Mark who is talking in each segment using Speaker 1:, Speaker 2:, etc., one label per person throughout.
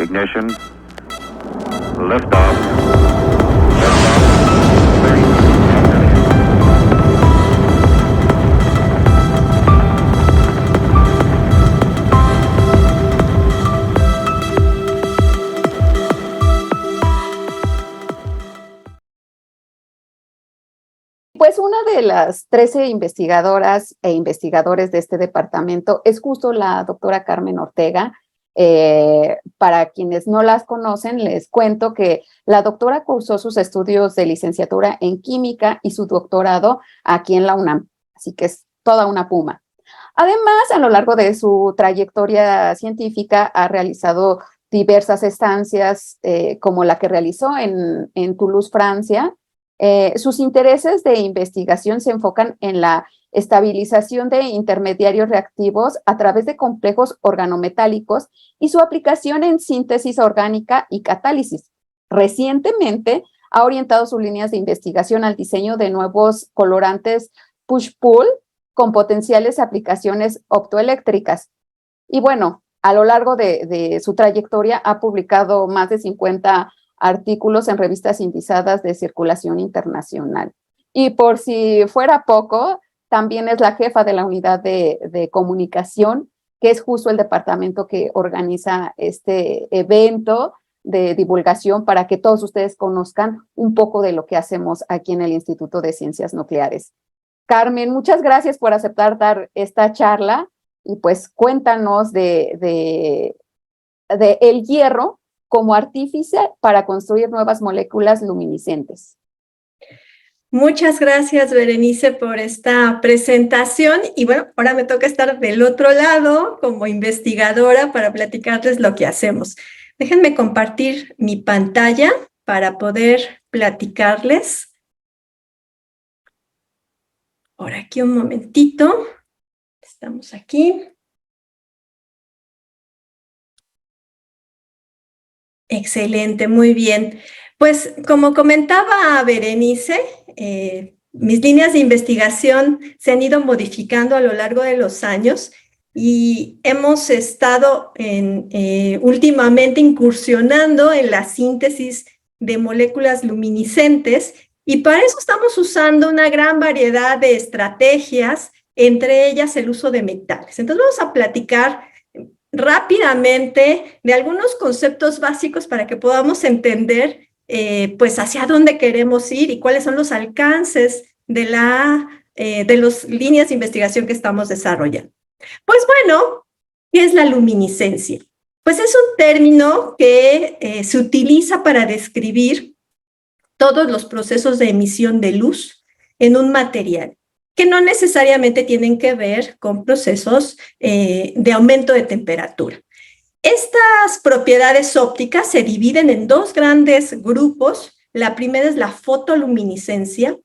Speaker 1: Ignition. Liftoff.
Speaker 2: Pues una de las 13 investigadoras e investigadores de este departamento es justo la doctora Carmen Ortega. Para quienes no las conocen, les cuento que la doctora cursó sus estudios de licenciatura en química y su doctorado aquí en la UNAM, así que es toda una puma. Además, a lo largo de su trayectoria científica ha realizado diversas estancias, como la que realizó en Toulouse, Francia. Sus intereses de investigación se enfocan en la estabilización de intermediarios reactivos a través de complejos organometálicos y su aplicación en síntesis orgánica y catálisis. Recientemente ha orientado sus líneas de investigación al diseño de nuevos colorantes push-pull con potenciales aplicaciones optoeléctricas. Y bueno, a lo largo de su trayectoria ha publicado más de 50 artículos en revistas indizadas de circulación internacional. Y por si fuera poco, también es la jefa de la unidad de comunicación, que es justo el departamento que organiza este evento de divulgación para que todos ustedes conozcan un poco de lo que hacemos aquí en el Instituto de Ciencias Nucleares. Carmen, muchas gracias por aceptar dar esta charla y pues cuéntanos de el hierro como artífice para construir nuevas moléculas luminiscentes.
Speaker 3: Muchas gracias, Berenice, por esta presentación. Y bueno, ahora me toca estar del otro lado como investigadora para platicarles lo que hacemos. Déjenme compartir mi pantalla para poder platicarles. Por aquí un momentito. Estamos aquí. Excelente, muy bien. Pues como comentaba Berenice, mis líneas de investigación se han ido modificando a lo largo de los años y hemos estado últimamente incursionando en la síntesis de moléculas luminiscentes y para eso estamos usando una gran variedad de estrategias, entre ellas el uso de metales. Entonces vamos a platicar rápidamente de algunos conceptos básicos para que podamos entender pues hacia dónde queremos ir y cuáles son los alcances de las líneas de investigación que estamos desarrollando. Pues bueno, ¿qué es la luminiscencia? Pues es un término que se utiliza para describir todos los procesos de emisión de luz en un material, que no necesariamente tienen que ver con procesos de aumento de temperatura. Estas propiedades ópticas se dividen en dos grandes grupos. La primera es la fotoluminiscencia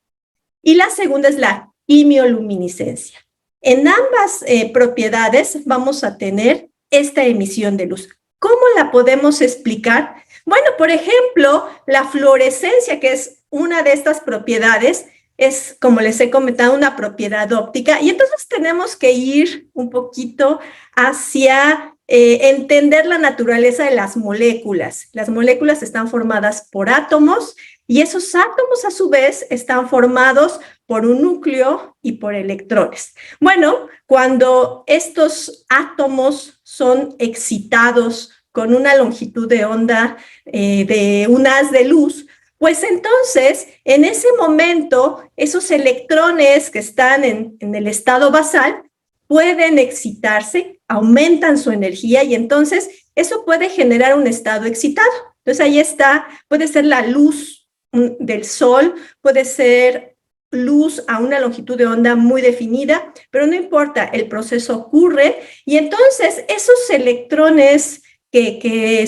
Speaker 3: y la segunda es la quimioluminiscencia. En ambas propiedades vamos a tener esta emisión de luz. ¿Cómo la podemos explicar? Bueno, por ejemplo, la fluorescencia, que es una de estas propiedades, es, como les he comentado, una propiedad óptica y entonces tenemos que ir un poquito hacia entender la naturaleza de las moléculas. Las moléculas están formadas por átomos y esos átomos a su vez están formados por un núcleo y por electrones. Bueno, cuando estos átomos son excitados con una longitud de onda de un haz de luz, pues entonces, en ese momento, esos electrones que están en el estado basal pueden excitarse, aumentan su energía y entonces eso puede generar un estado excitado. Entonces ahí está, puede ser la luz del sol, puede ser luz a una longitud de onda muy definida, pero no importa, el proceso ocurre y entonces esos electrones que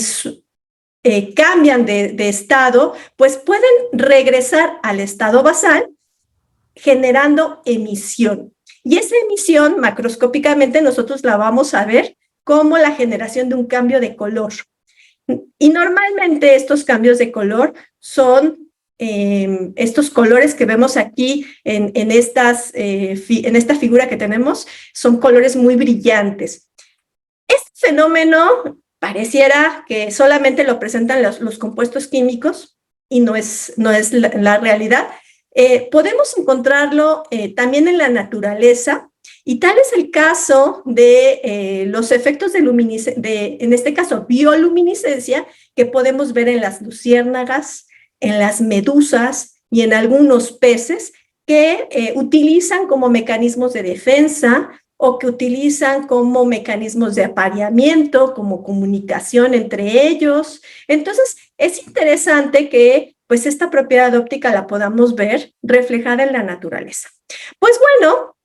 Speaker 3: cambian de estado, pues pueden regresar al estado basal generando emisión. Y esa emisión macroscópicamente nosotros la vamos a ver como la generación de un cambio de color. Y normalmente estos cambios de color son estos colores que vemos aquí en esta figura que tenemos, son colores muy brillantes. Este fenómeno pareciera que solamente lo presentan los compuestos químicos y no es la realidad. Podemos encontrarlo también en la naturaleza, y tal es el caso de los efectos en este caso, bioluminiscencia, que podemos ver en las luciérnagas, en las medusas y en algunos peces que utilizan como mecanismos de defensa o que utilizan como mecanismos de apareamiento, como comunicación entre ellos. Entonces, es interesante que pues esta propiedad óptica la podamos ver reflejada en la naturaleza. Pues bueno,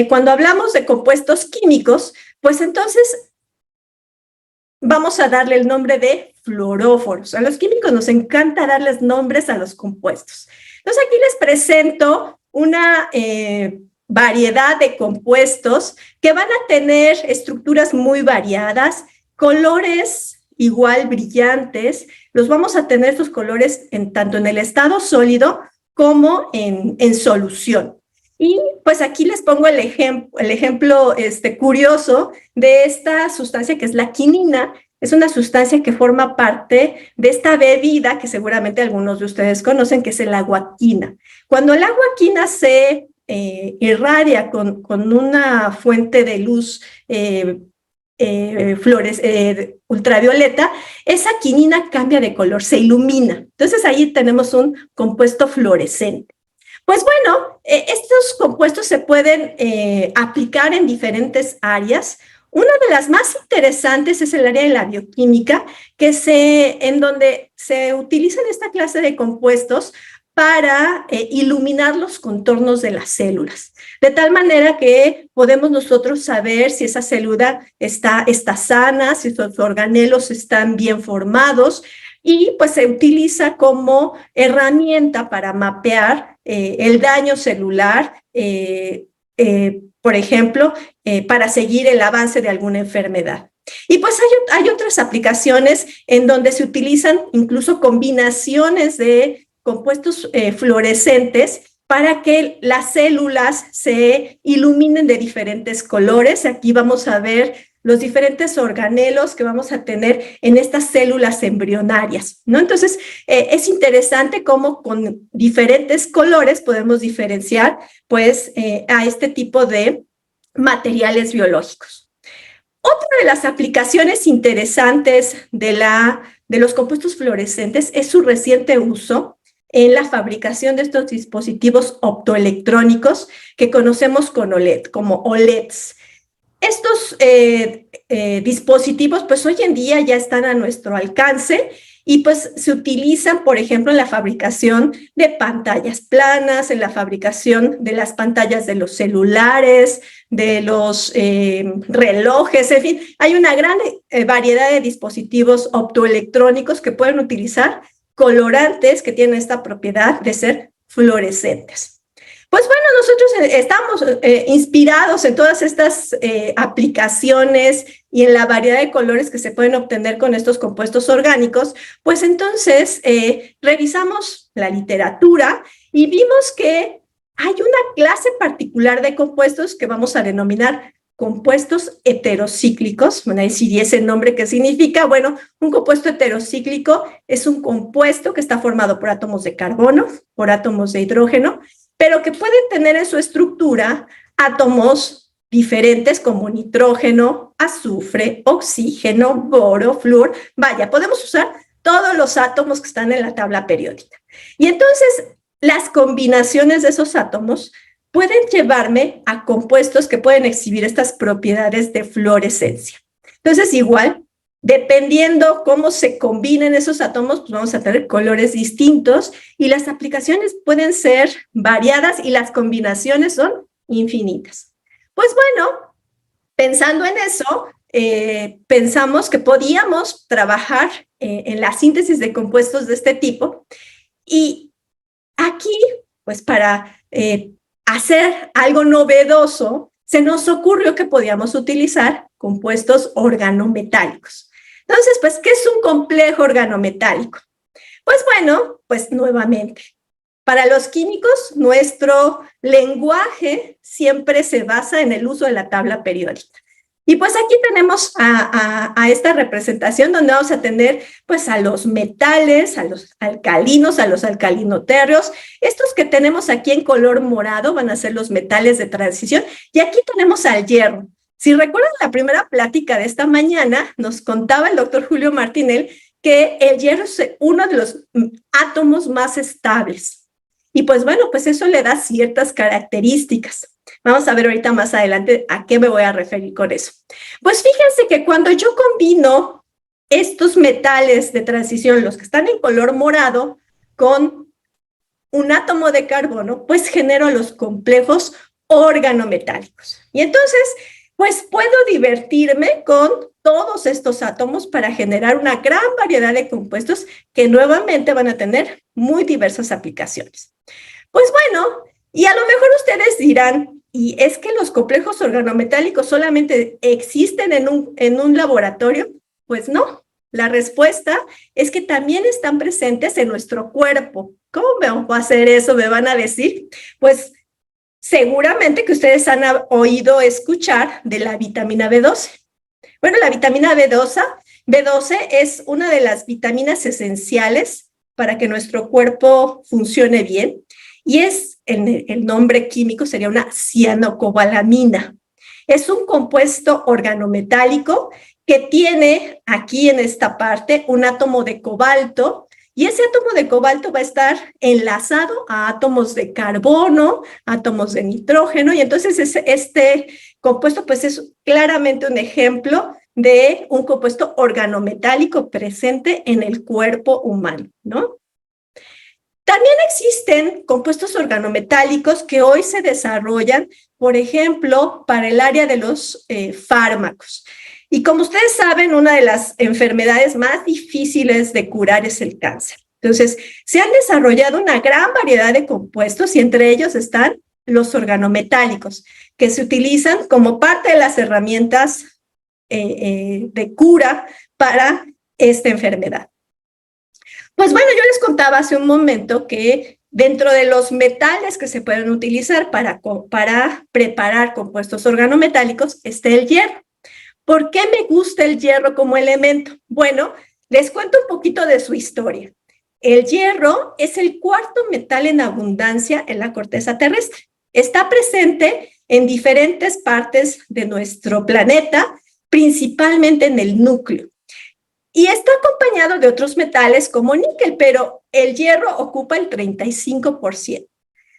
Speaker 3: cuando hablamos de compuestos químicos, pues entonces vamos a darle el nombre de fluoróforos. A los químicos nos encanta darles nombres a los compuestos. Entonces aquí les presento una variedad de compuestos que van a tener estructuras muy variadas, colores igual brillantes. Los vamos a tener estos colores tanto en el estado sólido como en solución. Y pues aquí les pongo el ejemplo curioso de esta sustancia que es la quinina. Es una sustancia que forma parte de esta bebida que seguramente algunos de ustedes conocen, que es el agua quina. Cuando el agua quina se irradia con una fuente de luz ultravioleta, esa quinina cambia de color, se ilumina. Entonces ahí tenemos un compuesto fluorescente. Pues bueno, estos compuestos se pueden aplicar en diferentes áreas. Una de las más interesantes es el área de la bioquímica, en donde se utilizan esta clase de compuestos para iluminar los contornos de las células, de tal manera que podemos nosotros saber si esa célula está sana, si sus organelos están bien formados, y pues se utiliza como herramienta para mapear el daño celular, por ejemplo, para seguir el avance de alguna enfermedad. Y pues hay otras aplicaciones en donde se utilizan incluso combinaciones de compuestos fluorescentes para que las células se iluminen de diferentes colores. Aquí vamos a ver los diferentes organelos que vamos a tener en estas células embrionarias, ¿no? Entonces, es interesante cómo con diferentes colores podemos diferenciar, pues, a este tipo de materiales biológicos. Otra de las aplicaciones interesantes de los compuestos fluorescentes es su reciente uso en la fabricación de estos dispositivos optoelectrónicos que conocemos como OLEDs. Estos dispositivos, pues hoy en día ya están a nuestro alcance y pues se utilizan, por ejemplo, en la fabricación de pantallas planas, en la fabricación de las pantallas de los celulares, de los relojes, en fin, hay una gran variedad de dispositivos optoelectrónicos que pueden utilizar colorantes que tienen esta propiedad de ser fluorescentes. Pues bueno, nosotros estamos inspirados en todas estas aplicaciones y en la variedad de colores que se pueden obtener con estos compuestos orgánicos, pues entonces revisamos la literatura y vimos que hay una clase particular de compuestos que vamos a denominar compuestos heterocíclicos. Van a decir, ¿y ese nombre qué significa? Bueno, un compuesto heterocíclico es un compuesto que está formado por átomos de carbono, por átomos de hidrógeno, pero que pueden tener en su estructura átomos diferentes como nitrógeno, azufre, oxígeno, boro, flúor. Vaya, podemos usar todos los átomos que están en la tabla periódica. Y entonces, las combinaciones de esos átomos pueden llevarme a compuestos que pueden exhibir estas propiedades de fluorescencia. Entonces, igual, dependiendo cómo se combinen esos átomos, pues vamos a tener colores distintos y las aplicaciones pueden ser variadas y las combinaciones son infinitas. Pues bueno, pensando en eso, pensamos que podíamos trabajar en la síntesis de compuestos de este tipo y aquí, pues para hacer algo novedoso, se nos ocurrió que podíamos utilizar compuestos organometálicos. Entonces, pues, ¿qué es un complejo organometálico? Pues bueno, pues nuevamente, para los químicos, nuestro lenguaje siempre se basa en el uso de la tabla periódica. Y pues aquí tenemos a esta representación donde vamos a tener pues a los metales, a los alcalinos, a los alcalinotérreos. Estos que tenemos aquí en color morado van a ser los metales de transición. Y aquí tenemos al hierro. Si recuerdan la primera plática de esta mañana, nos contaba el doctor Julio Martinel que el hierro es uno de los átomos más estables. Y pues bueno, pues eso le da ciertas características. Vamos a ver ahorita más adelante a qué me voy a referir con eso. Pues fíjense que cuando yo combino estos metales de transición, los que están en color morado, con un átomo de carbono, pues genero los complejos organometálicos. Y entonces, pues puedo divertirme con todos estos átomos para generar una gran variedad de compuestos que nuevamente van a tener muy diversas aplicaciones. Pues bueno, y a lo mejor ustedes dirán, ¿y es que los complejos organometálicos solamente existen en un laboratorio? Pues no, la respuesta es que también están presentes en nuestro cuerpo. ¿Cómo me va a hacer eso? Me van a decir. Pues seguramente que ustedes han oído escuchar de la vitamina B12. Bueno, la vitamina B12 es una de las vitaminas esenciales para que nuestro cuerpo funcione bien. Y el nombre químico sería una cianocobalamina. Es un compuesto organometálico que tiene aquí en esta parte un átomo de cobalto, y ese átomo de cobalto va a estar enlazado a átomos de carbono, átomos de nitrógeno, y entonces este compuesto pues es claramente un ejemplo de un compuesto organometálico presente en el cuerpo humano, ¿no? También existen compuestos organometálicos que hoy se desarrollan, por ejemplo, para el área de los fármacos. Y como ustedes saben, una de las enfermedades más difíciles de curar es el cáncer. Entonces, se han desarrollado una gran variedad de compuestos y entre ellos están los organometálicos, que se utilizan como parte de las herramientas de cura para esta enfermedad. Pues bueno, yo les contaba hace un momento que dentro de los metales que se pueden utilizar para preparar compuestos organometálicos está el hierro. ¿Por qué me gusta el hierro como elemento? Bueno, les cuento un poquito de su historia. El hierro es el cuarto metal en abundancia en la corteza terrestre. Está presente en diferentes partes de nuestro planeta, principalmente en el núcleo. Y está acompañado de otros metales como níquel, pero el hierro ocupa el 35%.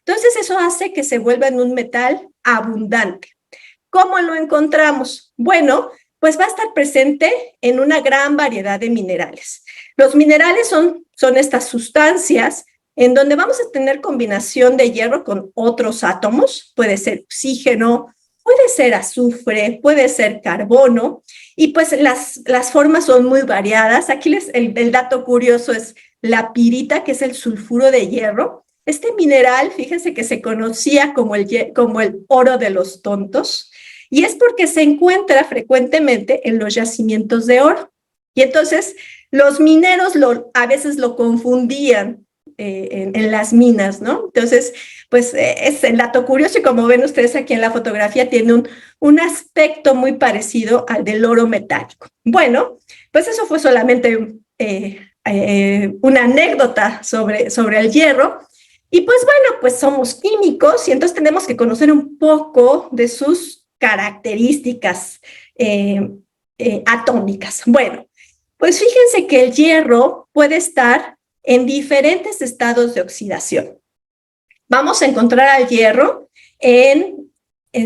Speaker 3: Entonces eso hace que se vuelva en un metal abundante. ¿Cómo lo encontramos? Bueno, pues va a estar presente en una gran variedad de minerales. Los minerales son estas sustancias en donde vamos a tener combinación de hierro con otros átomos, puede ser oxígeno, puede ser azufre, puede ser carbono, y pues las formas son muy variadas. Aquí el dato curioso es la pirita, que es el sulfuro de hierro. Este mineral, fíjense que se conocía como el oro de los tontos, y es porque se encuentra frecuentemente en los yacimientos de oro. Y entonces los mineros a veces lo confundían en las minas, ¿no? Entonces, pues es el dato curioso, y como ven ustedes aquí en la fotografía, tiene un aspecto muy parecido al del oro metálico. Bueno, pues eso fue solamente una anécdota sobre el hierro. Y pues bueno, pues somos químicos y entonces tenemos que conocer un poco de sus características atómicas. Bueno, pues fíjense que el hierro puede estar en diferentes estados de oxidación. Vamos a encontrar al hierro en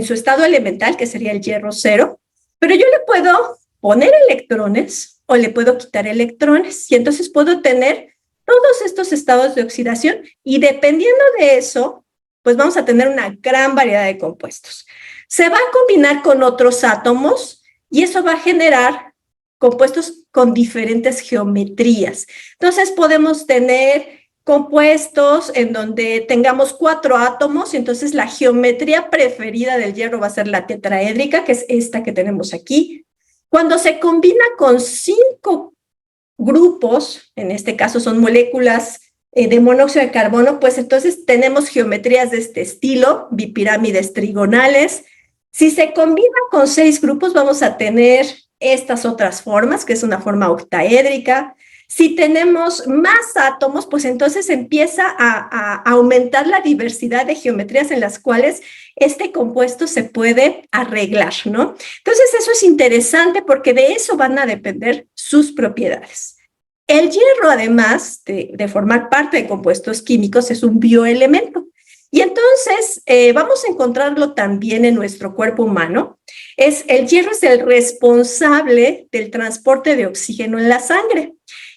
Speaker 3: su estado elemental, que sería el hierro cero, pero yo le puedo poner electrones o le puedo quitar electrones, y entonces puedo tener todos estos estados de oxidación, y dependiendo de eso, pues vamos a tener una gran variedad de compuestos. Se va a combinar con otros átomos y eso va a generar compuestos con diferentes geometrías. Entonces podemos tener compuestos en donde tengamos 4 átomos, y entonces la geometría preferida del hierro va a ser la tetraédrica, que es esta que tenemos aquí. Cuando se combina con 5 grupos, en este caso son moléculas de monóxido de carbono, pues entonces tenemos geometrías de este estilo, bipirámides trigonales. Si se combina con 6 grupos, vamos a tener estas otras formas, que es una forma octaédrica. Si tenemos más átomos, pues entonces empieza a aumentar la diversidad de geometrías en las cuales este compuesto se puede arreglar, ¿no? Entonces eso es interesante porque de eso van a depender sus propiedades. El hierro, además de formar parte de compuestos químicos, es un bioelemento. Y entonces vamos a encontrarlo también en nuestro cuerpo humano. El hierro es el responsable del transporte de oxígeno en la sangre.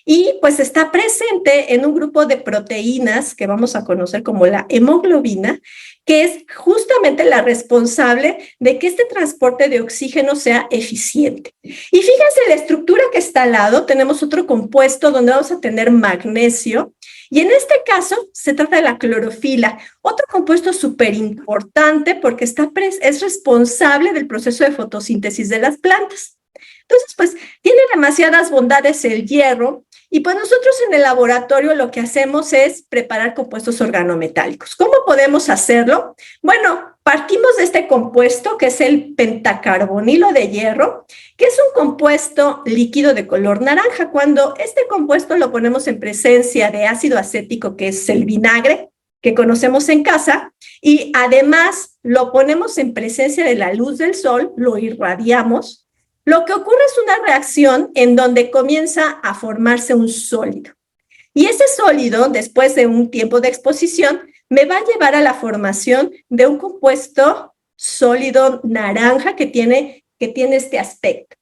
Speaker 3: Y pues está presente en un grupo de proteínas que vamos a conocer como la hemoglobina, que es justamente la responsable de que este transporte de oxígeno sea eficiente. Y fíjense la estructura que está al lado, tenemos otro compuesto donde vamos a tener magnesio, y en este caso se trata de la clorofila, otro compuesto súper importante porque es responsable del proceso de fotosíntesis de las plantas. Entonces, pues, tiene demasiadas bondades el hierro, y pues nosotros en el laboratorio lo que hacemos es preparar compuestos organometálicos. ¿Cómo podemos hacerlo? Bueno, partimos de este compuesto que es el pentacarbonilo de hierro, que es un compuesto líquido de color naranja. Cuando este compuesto lo ponemos en presencia de ácido acético, que es el vinagre que conocemos en casa, y además lo ponemos en presencia de la luz del sol, lo irradiamos, lo que ocurre es una reacción en donde comienza a formarse un sólido. Y ese sólido, después de un tiempo de exposición, me va a llevar a la formación de un compuesto sólido naranja que tiene este aspecto.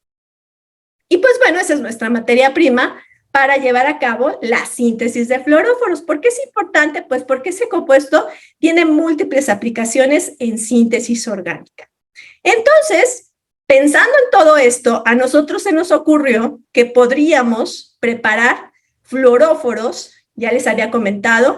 Speaker 3: Y pues bueno, esa es nuestra materia prima para llevar a cabo la síntesis de fluoróforos. ¿Por qué es importante? Pues porque ese compuesto tiene múltiples aplicaciones en síntesis orgánica. Entonces, pensando en todo esto, a nosotros se nos ocurrió que podríamos preparar fluoróforos, ya les había comentado,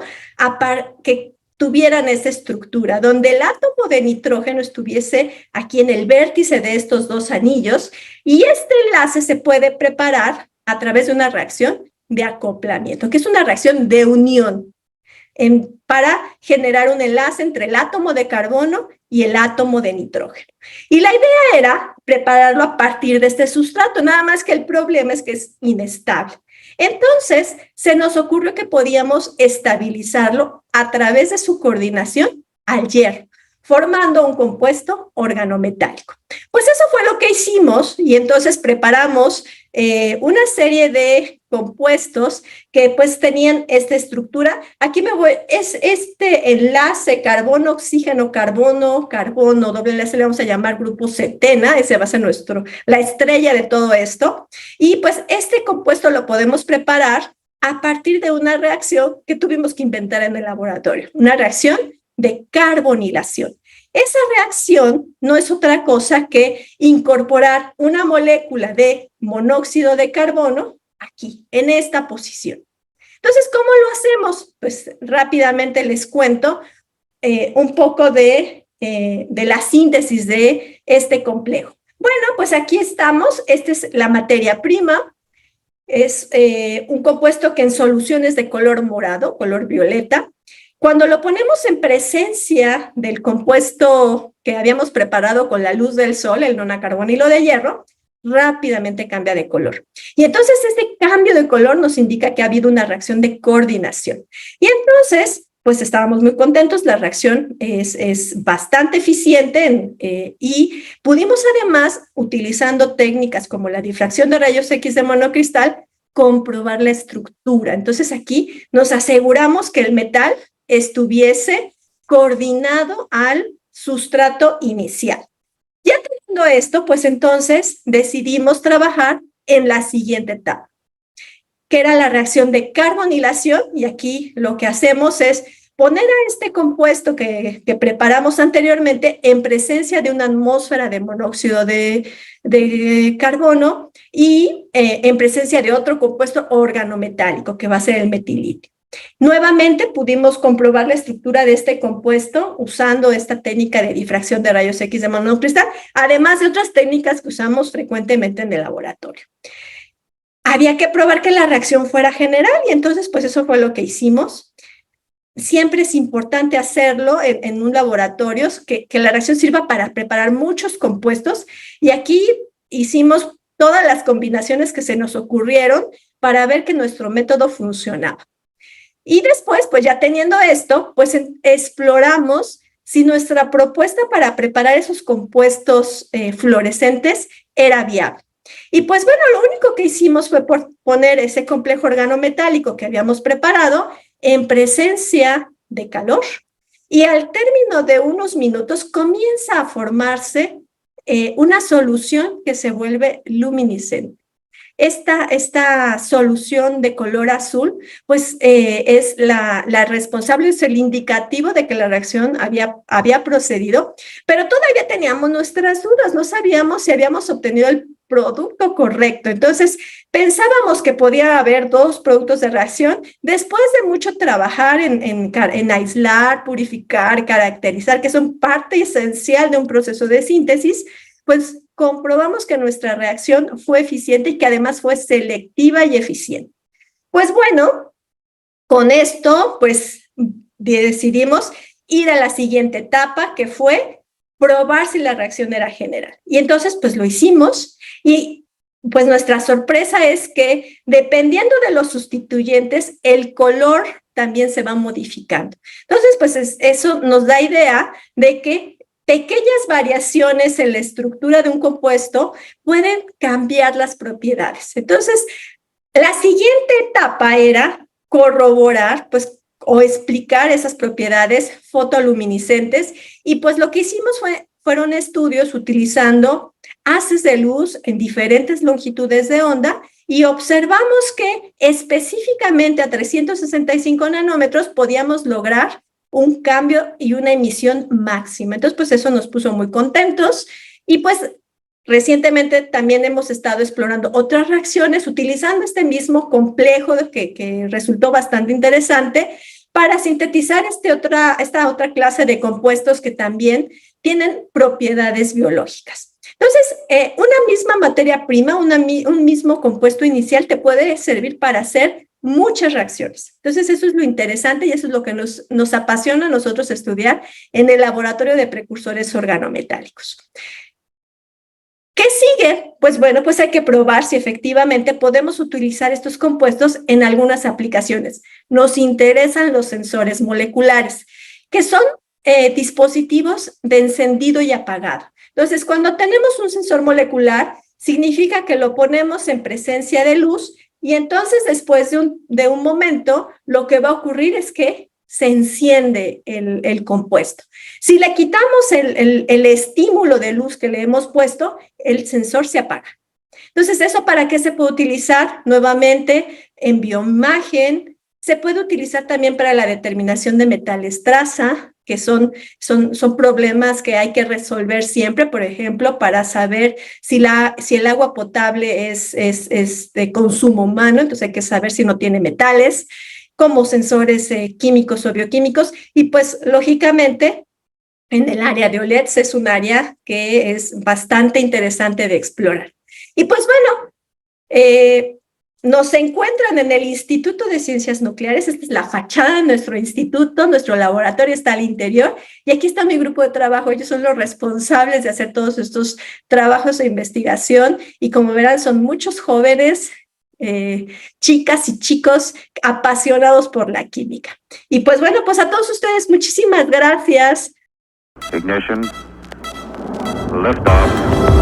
Speaker 3: que tuvieran esa estructura, donde el átomo de nitrógeno estuviese aquí en el vértice de estos dos anillos, y este enlace se puede preparar a través de una reacción de acoplamiento, que es una reacción de unión, para generar un enlace entre el átomo de carbono y el átomo de nitrógeno. Y la idea era prepararlo a partir de este sustrato, nada más que el problema es que es inestable. Entonces, se nos ocurrió que podíamos estabilizarlo a través de su coordinación al hierro, formando un compuesto organometálico. Pues eso fue lo que hicimos, y entonces preparamos una serie de compuestos que pues tenían esta estructura. Aquí es este enlace carbono, oxígeno, carbono, carbono, doble enlace, le vamos a llamar grupo cetena, ese va a ser la estrella de todo esto. Y pues este compuesto lo podemos preparar a partir de una reacción que tuvimos que inventar en el laboratorio, una reacción de carbonilación. Esa reacción no es otra cosa que incorporar una molécula de monóxido de carbono aquí, en esta posición. Entonces, ¿cómo lo hacemos? Pues rápidamente les cuento un poco de la síntesis de este complejo. Bueno, pues aquí estamos, esta es la materia prima, es un compuesto que en soluciones de color morado, color violeta. Cuando lo ponemos en presencia del compuesto que habíamos preparado con la luz del sol, el nonacarbonilo de hierro, rápidamente cambia de color. Y entonces este cambio de color nos indica que ha habido una reacción de coordinación. Y entonces, pues estábamos muy contentos, la reacción es bastante eficiente y pudimos además, utilizando técnicas como la difracción de rayos X de monocristal, comprobar la estructura. Entonces aquí nos aseguramos que el metal estuviese coordinado al sustrato inicial. Ya teniendo esto, pues entonces decidimos trabajar en la siguiente etapa, que era la reacción de carbonilación, y aquí lo que hacemos es poner a este compuesto que preparamos anteriormente en presencia de una atmósfera de monóxido de carbono y en presencia de otro compuesto organometálico, que va a ser el metilitio. Nuevamente pudimos comprobar la estructura de este compuesto usando esta técnica de difracción de rayos X de monocristal, además de otras técnicas que usamos frecuentemente en el laboratorio. Había que probar que la reacción fuera general, y entonces pues eso fue lo que hicimos. siempre es importante hacerlo en un laboratorio, que la reacción sirva para preparar muchos compuestos. Y aquí hicimos todas las combinaciones que se nos ocurrieron para ver que nuestro método funcionaba. Y después, pues ya teniendo esto, pues exploramos si nuestra propuesta para preparar esos compuestos fluorescentes era viable. Y pues bueno, lo único que hicimos fue poner ese complejo organometálico que habíamos preparado en presencia de calor, y al término de unos minutos comienza a formarse una solución que se vuelve luminiscente. Esta solución de color azul, pues es la responsable, es el indicativo de que la reacción había procedido, pero todavía teníamos nuestras dudas, no sabíamos si habíamos obtenido el producto correcto. Entonces, pensábamos que podía haber dos productos de reacción. Después de mucho trabajar en aislar, purificar, caracterizar, que son parte esencial de un proceso de síntesis, pues comprobamos que nuestra reacción fue eficiente y que además fue selectiva y eficiente. Pues bueno, con esto, pues decidimos ir a la siguiente etapa, que fue probar si la reacción era general. Y entonces, pues lo hicimos, y pues nuestra sorpresa es que dependiendo de los sustituyentes, el color también se va modificando. Entonces, pues eso nos da idea de que pequeñas variaciones en la estructura de un compuesto pueden cambiar las propiedades. Entonces, la siguiente etapa era corroborar, pues, o explicar esas propiedades fotoluminiscentes, y pues lo que hicimos fueron estudios utilizando haces de luz en diferentes longitudes de onda, y observamos que específicamente a 365 nanómetros podíamos lograr un cambio y una emisión máxima. Entonces, pues eso nos puso muy contentos, y pues recientemente también hemos estado explorando otras reacciones utilizando este mismo complejo que resultó bastante interesante para sintetizar esta otra clase de compuestos que también tienen propiedades biológicas. Entonces, una misma materia prima, un mismo compuesto inicial te puede servir para hacer muchas reacciones. Entonces, eso es lo interesante y eso es lo que nos apasiona a nosotros estudiar en el laboratorio de precursores organometálicos. ¿Qué sigue? Pues bueno, pues hay que probar si efectivamente podemos utilizar estos compuestos en algunas aplicaciones. Nos interesan los sensores moleculares, que son dispositivos de encendido y apagado. Entonces, cuando tenemos un sensor molecular, significa que lo ponemos en presencia de luz, y entonces después de un momento, lo que va a ocurrir es que se enciende el compuesto. Si le quitamos el estímulo de luz que le hemos puesto, el sensor se apaga. Entonces, ¿eso para qué se puede utilizar? Nuevamente, en bioimagen, se puede utilizar también para la determinación de metales traza, que son problemas que hay que resolver siempre, por ejemplo, para saber si el agua potable es de consumo humano, entonces hay que saber si no tiene metales, como sensores químicos o bioquímicos, y pues lógicamente en el área de OLEDs es un área que es bastante interesante de explorar. Y pues bueno, nos encuentran en el Instituto de Ciencias Nucleares. Esta es la fachada de nuestro instituto, nuestro laboratorio está al interior, y aquí está mi grupo de trabajo. Ellos son los responsables de hacer todos estos trabajos de investigación, y como verán son muchos jóvenes, chicas y chicos apasionados por la química. Y pues bueno, pues a todos ustedes muchísimas gracias.
Speaker 1: Ignition, lift off.